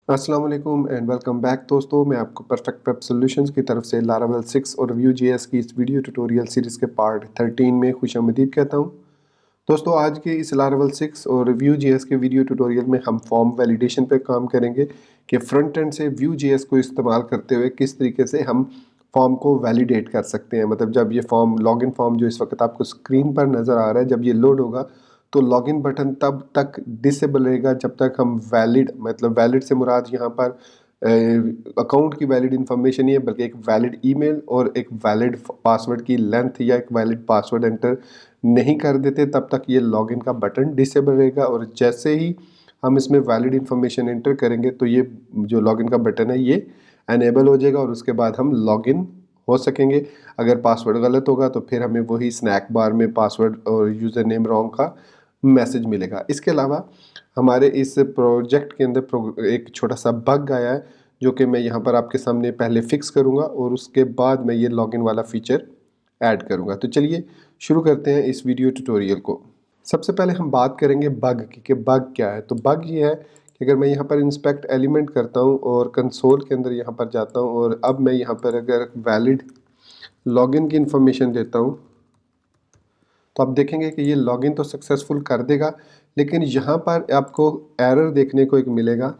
अस्सलाम वालेकुम and welcome back दोस्तों। मैं आपको परफेक्ट वेब सॉल्यूशंस की तरफ से लारावेल 6 और व्यू जेएस की इस वीडियो ट्यूटोरियल सीरीज़ के पार्ट 13 में खुशामदीद कहता हूं। दोस्तों आज के इस लारावेल 6 और व्यू जेएस के वीडियो ट्यूटोरियल में हम फॉर्म वैलिडेशन पे काम करेंगे कि फ्रंट एंड से व्यू जेएस को इस्तेमाल करते हुए किस तरीके से हम फॉर्म को वैलिडेट कर सकते हैं। मतलब जब ये फॉर्म लॉगिन फॉर्म जो इस वक्त आपको स्क्रीन पर नज़र आ रहा है, जब ये लोड होगा तो लॉगिन बटन तब तक डिसेबल रहेगा जब तक हम वैलिड, मतलब वैलिड से मुराद यहाँ पर अकाउंट की वैलिड इंफॉर्मेशन नहीं है बल्कि एक वैलिड ईमेल और एक वैलिड पासवर्ड की लेंथ या एक वैलिड पासवर्ड एंटर नहीं कर देते तब तक ये लॉगिन का बटन डिसेबल रहेगा। और जैसे ही हम इसमें वैलिड इंफॉर्मेशन एंटर करेंगे तो ये जो लॉगिन का बटन है ये एनेबल हो जाएगा और उसके बाद हम लॉगिन हो सकेंगे। अगर पासवर्ड गलत होगा तो फिर हमें वही स्नैक बार में पासवर्ड और यूज़र नेम रॉन्ग का मैसेज मिलेगा। इसके अलावा हमारे इस प्रोजेक्ट के अंदर एक छोटा सा बग आया है जो कि मैं यहाँ पर आपके सामने पहले फिक्स करूँगा और उसके बाद मैं ये लॉगिन वाला फीचर ऐड करूँगा। तो चलिए शुरू करते हैं इस वीडियो ट्यूटोरियल को। सबसे पहले हम बात करेंगे बग की कि बग क्या है। तो बग ये है कि अगर मैं यहाँ पर इंस्पेक्ट एलिमेंट करता हूँ और कंसोल के अंदर यहाँ पर जाता हूँ और अब मैं यहाँ पर अगर वैलिड लॉगिन की इंफॉर्मेशन देता हूँ तो आप देखेंगे कि ये लॉगिन तो सक्सेसफुल कर देगा, लेकिन यहाँ पर आपको एरर देखने को एक मिलेगा।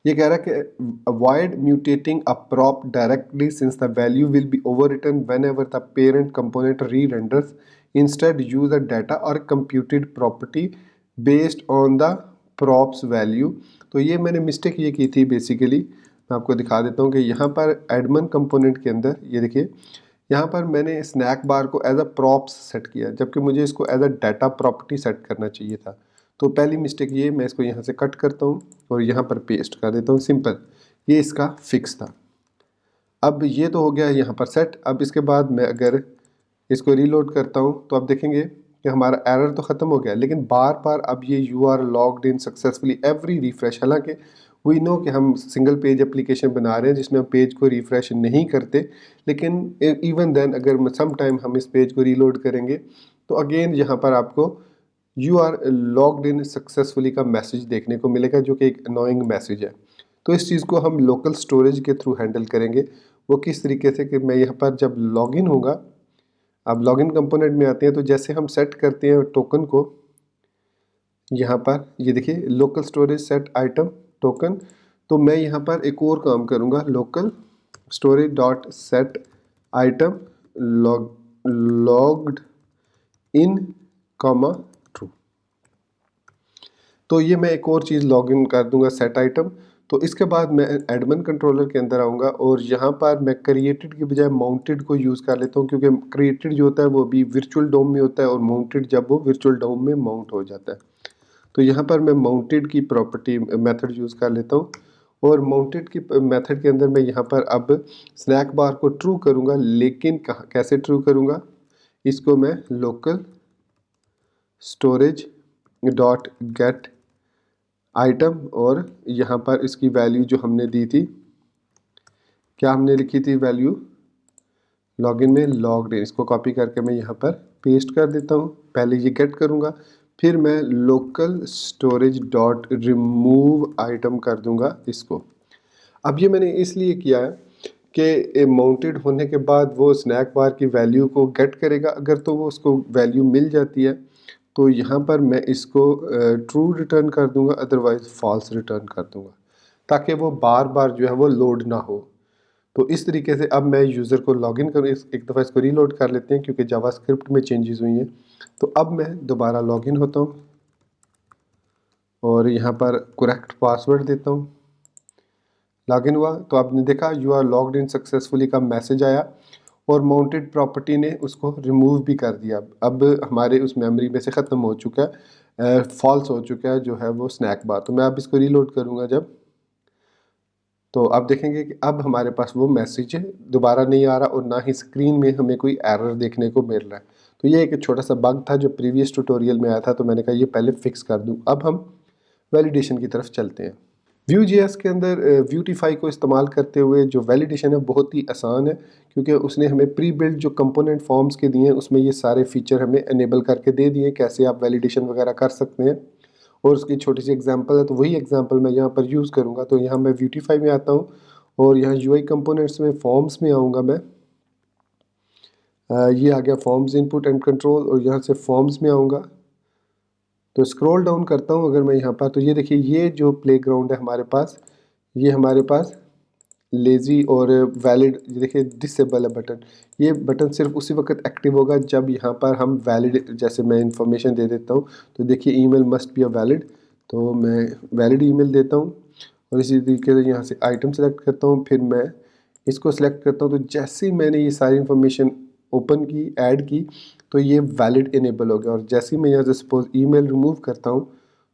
ये कह रहा है कि avoid mutating a prop directly since the value will be overwritten whenever the parent component re-renders, instead use a data or computed property based on the props value. तो ये मैंने मिस्टेक ये की थी बेसिकली। मैं आपको दिखा देता हूँ कि यहाँ पर एडमिन कंपोनेंट के अंदर ये देखिए, यहाँ पर मैंने स्नैक बार को एज अ प्रॉप्स सेट किया जबकि मुझे इसको as a data property set करना चाहिए था। तो पहली मिस्टेक ये, मैं इसको यहाँ से कट करता हूँ और यहाँ पर पेस्ट कर देता हूँ, सिंपल। ये इसका फिक्स था। अब ये तो हो गया यहाँ पर सेट। अब इसके बाद मैं अगर इसको रीलोड करता हूँ तो आप देखेंगे कि हमारा एरर तो ख़त्म हो गया, लेकिन बार बार अब ये you are logged in successfully every refresh. हालांकि वी नो कि हम सिंगल पेज एप्लीकेशन बना रहे हैं जिसमें हम पेज को रिफ्रेश नहीं करते, लेकिन इवन देन अगर सम टाइम हम इस पेज को रीलोड करेंगे तो अगेन यहाँ पर आपको you are logged in successfully का मैसेज देखने को मिलेगा जो कि एक अनोइंग मैसेज है। तो इस चीज़ को हम लोकल स्टोरेज के थ्रू हैंडल करेंगे। वो किस तरीके से कि मैं यहाँ पर जब लॉगिन होगा, अब लॉगिन कंपोनेंट में आते हैं तो जैसे हम सेट करते हैं टोकन को, यहाँ पर ये देखिए local storage set item token. तो मैं यहाँ पर एक और काम करूँगा, local storage dot set item logged in comma true. तो ये मैं एक और चीज़ लॉगिन कर दूंगा सेट आइटम। तो इसके बाद मैं एडमिन कंट्रोलर के अंदर आऊँगा और यहाँ पर मैं क्रिएटेड की बजाय माउंटेड को यूज़ कर लेता हूँ, क्योंकि क्रिएटेड जो होता है वो भी वर्चुअल डोम में होता है और माउंटेड जब वो वर्चुअल डोम में माउंट हो जाता है। तो यहाँ पर मैं माउंटेड की प्रॉपर्टी मेथड यूज़ कर लेता हूँ और माउंटेड की मेथड के अंदर मैं यहाँ पर अब स्नैक बार को ट्रू करूँगा, लेकिन कहाँ कैसे ट्रू करूँगा, इसको मैं local storage dot gate item और यहाँ पर इसकी वैल्यू जो हमने दी थी, क्या हमने लिखी थी वैल्यू लॉगिन में लॉग्ड इन, इसको कॉपी करके मैं यहाँ पर पेस्ट कर देता हूँ। पहले ये गेट करूँगा, फिर मैं local storage dot remove item कर दूँगा इसको। अब ये मैंने इसलिए किया है कि माउंटेड होने के बाद वो स्नैक बार की वैल्यू को गेट करेगा, अगर तो वो उसको वैल्यू मिल जाती है तो यहाँ पर मैं इसको ट्रू रिटर्न कर दूंगा, अदरवाइज फॉल्स रिटर्न कर दूंगा, ताकि वो बार बार जो है वो लोड ना हो। तो इस तरीके से अब मैं यूज़र को लॉगिन करूँ, एक दफ़ा इसको रीलोड कर लेते हैं क्योंकि जावास्क्रिप्ट में चेंजेस हुई हैं। तो अब मैं दोबारा लॉगिन होता हूँ और यहाँ पर करेक्ट पासवर्ड देता हूँ। लॉगिन हुआ तो आपने देखा you are logged in successfully का मैसेज आया और माउंटेड प्रॉपर्टी ने उसको रिमूव भी कर दिया। अब हमारे उस मेमोरी में से ख़त्म हो चुका है, फॉल्स हो चुका है जो है वो स्नैक बार। तो मैं अब इसको रीलोड करूँगा जब, तो आप देखेंगे कि अब हमारे पास वो मैसेज दोबारा नहीं आ रहा और ना ही स्क्रीन में हमें कोई एरर देखने को मिल रहा है। तो ये एक छोटा सा बग था जो प्रीवियस ट्यूटोरियल में आया था, तो मैंने कहा ये पहले फिक्स कर दूँ। अब हम वैलिडेशन की तरफ चलते हैं। Vue.js के अंदर Vuetify को इस्तेमाल करते हुए जो वैलिडेशन है बहुत ही आसान है, क्योंकि उसने हमें प्री बिल्ड जो कंपोनेंट फॉर्म्स के दिए हैं उसमें ये सारे फीचर हमें इनेबल करके दे दिए कैसे आप वैलिडेशन वगैरह कर सकते हैं। और उसकी छोटी सी एग्जांपल है, तो वही एग्जांपल मैं यहाँ पर यूज़ करूँगा। तो यहाँ मैं ब्यूटीफाई में आता हूँ और यहाँ यूआई कंपोनेंट्स में फॉर्म्स में आऊँगा मैं। ये आ गया फॉर्म्स इनपुट एंड कंट्रोल, और यहाँ से फॉर्म्स में आऊँगा। तो स्क्रॉल डाउन करता हूँ अगर मैं यहाँ पर, तो ये देखिए ये जो प्लेग्राउंड है हमारे पास, ये हमारे पास लेज़ी और वैलिड, ये देखिए डिसेबल है बटन। ये बटन सिर्फ उसी वक्त एक्टिव होगा जब यहाँ पर हम वैलिड, जैसे मैं इंफॉर्मेशन दे देता हूँ, तो देखिए email must be a valid, तो मैं वैलिड ईमेल देता हूँ। और इसी तरीके से यहाँ से आइटम सेलेक्ट करता हूँ, फिर मैं इसको सेलेक्ट करता हूँ। तो जैसे ही मैंने ये सारी इन्फॉर्मेशन ओपन की, ऐड की, तो ये वैलिड इनेबल हो गया। और जैसे ही मैं यहाँ से सपोज ईमेल रिमूव करता हूँ,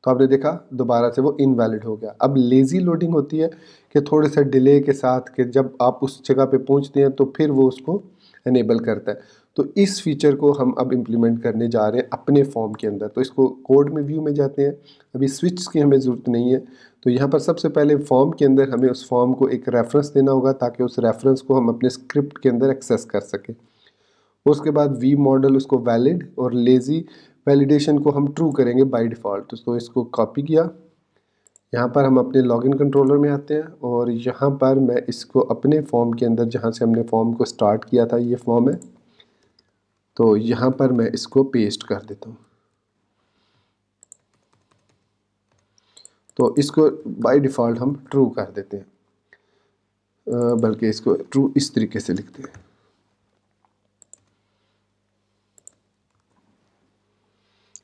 तो आपने देखा दोबारा से वो इनवैलिड हो गया। अब लेज़ी लोडिंग होती है कि थोड़े से डिले के साथ, कि जब आप उस जगह पे पहुंचते हैं तो फिर वो उसको इनेबल करता है। तो इस फीचर को हम अब इम्प्लीमेंट करने जा रहे हैं अपने फॉर्म के अंदर। तो इसको कोड में व्यू में जाते हैं, अभी स्विच की हमें ज़रूरत नहीं है। तो यहाँ पर सबसे पहले फॉर्म के अंदर हमें उस फॉर्म को एक रेफरेंस देना होगा, ताकि उस रेफरेंस को हम अपने स्क्रिप्ट के अंदर एक्सेस कर सकें। उसके बाद वी मॉडल उसको वैलिड, और लेज़ी वैलिडेशन को हम ट्रू करेंगे बाय डिफ़ॉल्ट। तो इसको कॉपी किया, यहाँ पर हम अपने लॉगिन कंट्रोलर में आते हैं, और यहाँ पर मैं इसको अपने फॉर्म के अंदर, जहाँ से हमने फॉर्म को स्टार्ट किया था, ये फॉर्म है, तो यहाँ पर मैं इसको पेस्ट कर देता हूँ। तो इसको बाय डिफ़ॉल्ट हम ट्रू कर देते हैं, बल्कि इसको ट्रू इस तरीके से लिखते हैं।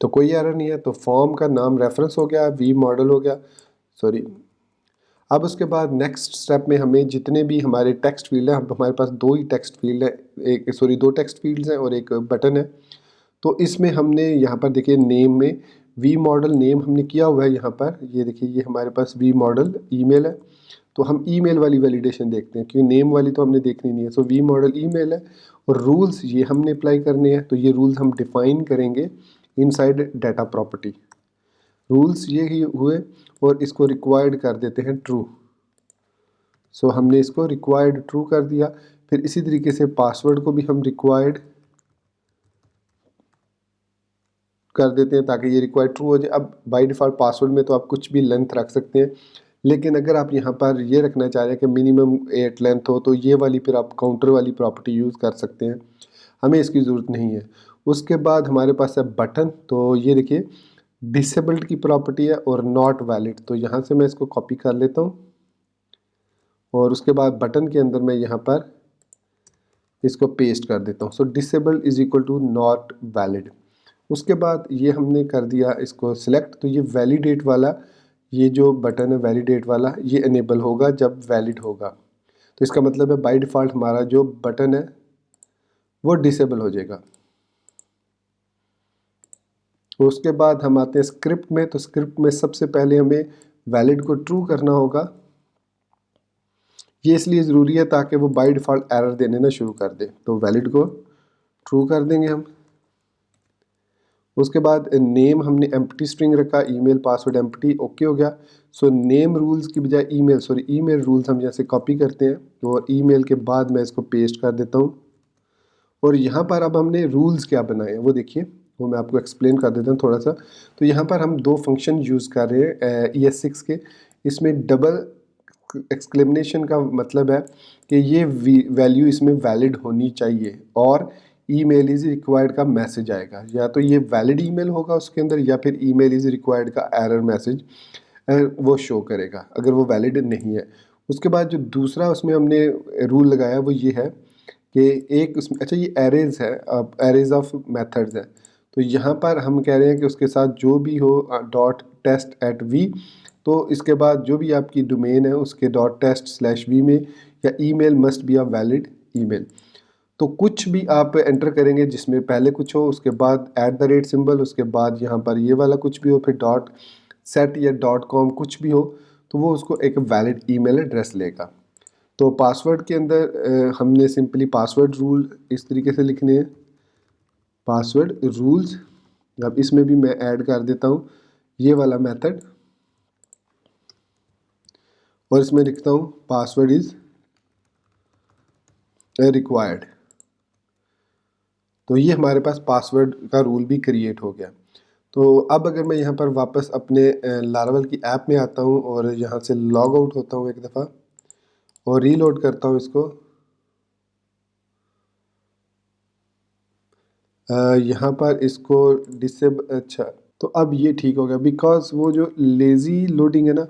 तो कोई एरर नहीं है। तो फॉर्म का नाम रेफरेंस हो गया, वी मॉडल हो गया, सॉरी। अब उसके बाद नेक्स्ट स्टेप में हमें जितने भी हमारे टेक्स्ट फील्ड है, हमारे पास दो ही टेक्स्ट फील्ड है, दो टेक्स्ट फील्ड्स हैं और एक बटन है। तो इसमें हमने यहाँ पर देखिए नेम में वी मॉडल नेम हमने किया हुआ है। यहाँ पर ये देखिए, ये हमारे पास वी मॉडल ईमेल है। तो हम ईमेल वाली वैलिडेशन देखते हैं, क्योंकि नेम वाली तो हमने देखनी नहीं है। सो वी मॉडल ईमेल है, और रूल्स ये हमने अप्लाई करने हैं। तो ये रूल्स हम डिफाइन करेंगे इनसाइड डाटा प्रॉपर्टी। रूल्स ये ही हुए, और इसको रिक्वायर्ड कर देते हैं ट्रू। सो हमने इसको रिक्वायर्ड ट्रू कर दिया। फिर इसी तरीके से पासवर्ड को भी हम रिक्वायर्ड कर देते हैं, ताकि ये रिक्वायर्ड ट्रू हो जाए। अब बाय डिफ़ॉल्ट पासवर्ड में तो आप कुछ भी लेंथ रख सकते हैं, लेकिन अगर आप यहाँ पर ये रखना चाह रहे हैं कि मिनिमम 8 लेंथ हो, तो ये वाली फिर आप काउंटर वाली प्रॉपर्टी यूज़ कर सकते हैं, हमें इसकी ज़रूरत नहीं है। उसके बाद हमारे पास है बटन। तो ये देखिए डिसेबल्ड की प्रॉपर्टी है और नॉट वैलिड। तो यहाँ से मैं इसको कॉपी कर लेता हूँ, और उसके बाद बटन के अंदर मैं यहाँ पर इसको पेस्ट कर देता हूँ। So disabled is equal to not valid. उसके बाद ये हमने कर दिया इसको सिलेक्ट। तो ये वैलिडेट वाला, ये जो बटन है वैलिडेट वाला, ये इनेबल होगा जब वैलिड होगा। तो इसका मतलब है बाय डिफ़ॉल्ट हमारा जो बटन है वो डिसेबल हो जाएगा। उसके बाद हम आते हैं स्क्रिप्ट में। तो स्क्रिप्ट में सबसे पहले हमें वैलिड को ट्रू करना होगा। ये इसलिए ज़रूरी है ताकि वो बाय डिफ़ॉल्ट एरर देने ना शुरू कर दे। तो वैलिड को ट्रू कर देंगे हम। उसके बाद नेम हमने एम्प्टी स्ट्रिंग रखा, ईमेल पासवर्ड एम्प्टी, ओके हो गया। सो नेम रूल्स की बजाय ईमेल रूल्स हम जैसे कॉपी करते हैं, और ईमेल के बाद मैं इसको पेस्ट कर देता हूँ। और यहाँ पर अब हमने रूल्स क्या बनाए हैं वो देखिए, वो मैं आपको एक्सप्लेन कर देता हूँ थोड़ा सा। तो यहाँ पर हम दो फंक्शन यूज़ कर रहे हैं ES6 के। इसमें डबल एक्सक्लेमेशन का मतलब है कि ये वैल्यू इसमें वैलिड होनी चाहिए, और ईमेल इज़ रिक्वायर्ड का मैसेज आएगा। या तो ये वैलिड ईमेल होगा उसके अंदर, या फिर ईमेल इज़ रिक्वायर्ड का एरर मैसेज वो शो करेगा अगर वो वैलिड नहीं है। उसके बाद जो दूसरा उसमें हमने रूल लगाया वो ये है कि एक उसमें, अच्छा ये एरेज है, अब एरेज ऑफ मेथड्स है। तो यहाँ पर हम कह रहे हैं कि उसके साथ जो भी हो डॉट टेस्ट एट वी, तो इसके बाद जो भी आपकी डोमेन है उसके डॉट टेस्ट स्लैश वी में, या email must be a valid email. तो कुछ भी आप एंटर करेंगे जिसमें पहले कुछ हो, उसके बाद @ सिंबल, उसके बाद यहाँ पर ये वाला कुछ भी हो, फिर डॉट सेट या .com कुछ भी हो, तो वो उसको एक वैलिड ईमेल एड्रेस लेगा। तो पासवर्ड के अंदर हमने सिंपली पासवर्ड रूल इस तरीके से लिखने हैं, पासवर्ड रूल्स। अब इसमें भी मैं ऐड कर देता हूँ ये वाला मेथड, और इसमें लिखता हूँ पासवर्ड इज़ रिक्वायर्ड। तो ये हमारे पास पासवर्ड का रूल भी क्रिएट हो गया। तो अब अगर मैं यहाँ पर वापस अपने लारावेल की ऐप में आता हूँ और यहाँ से लॉग आउट होता हूँ एक दफ़ा और रीलोड करता हूँ इसको, यहाँ पर इसको अच्छा, तो अब ये ठीक हो गया बिकॉज़ वो जो लेज़ी लोडिंग है ना,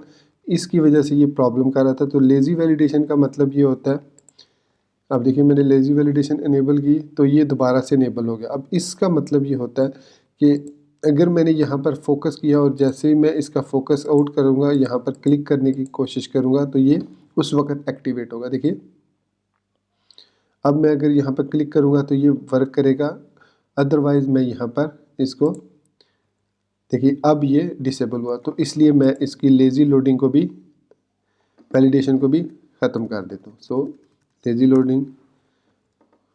इसकी वजह से ये प्रॉब्लम कर रहा था। तो लेज़ी वैलिडेशन का मतलब ये होता है, अब देखिए मैंने लेज़ी वैलिडेशन इनेबल की तो ये दोबारा से इनेबल हो गया। अब इसका मतलब ये होता है कि अगर मैंने यहाँ पर फोकस किया और जैसे ही मैं इसका फोकस आउट करूँगा, यहाँ पर क्लिक करने की कोशिश करूँगा, तो ये उस वक़्त एक्टिवेट होगा। देखिए अब मैं अगर यहाँ पर क्लिक करूँगा तो ये वर्क करेगा, अदरवाइज़ मैं यहाँ पर इसको, देखिए अब ये डिसेबल हुआ। तो इसलिए मैं इसकी लेज़ी लोडिंग को भी, वैलिडेशन को भी ख़त्म कर देता हूँ। सो लेज़ी लोडिंग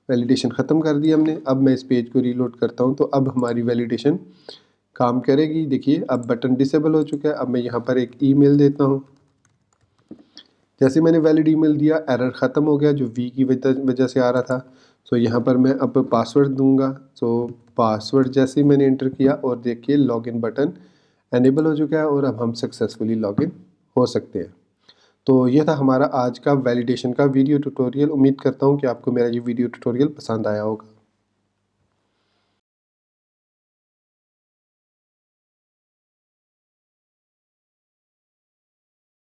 वैलिडेशन ख़त्म कर दिया हमने। अब मैं इस पेज को रीलोड करता हूँ तो अब हमारी वैलिडेशन काम करेगी। देखिए अब बटन डिसेबल हो चुका है। अब मैं यहाँ पर एक ईमेल देता हूँ। जैसे मैंने वैलिड ईमेल दिया, एरर ख़त्म हो गया जो वी की वजह से आ रहा था। सो यहाँ पर मैं अब पासवर्ड दूंगा। सो पासवर्ड जैसे ही मैंने एंटर किया और देखिए लॉगिन बटन एनेबल हो चुका है और अब हम सक्सेसफुली लॉगिन हो सकते हैं। तो ये था हमारा आज का वैलिडेशन का वीडियो ट्यूटोरियल। उम्मीद करता हूँ कि आपको मेरा ये वीडियो ट्यूटोरियल पसंद आया होगा।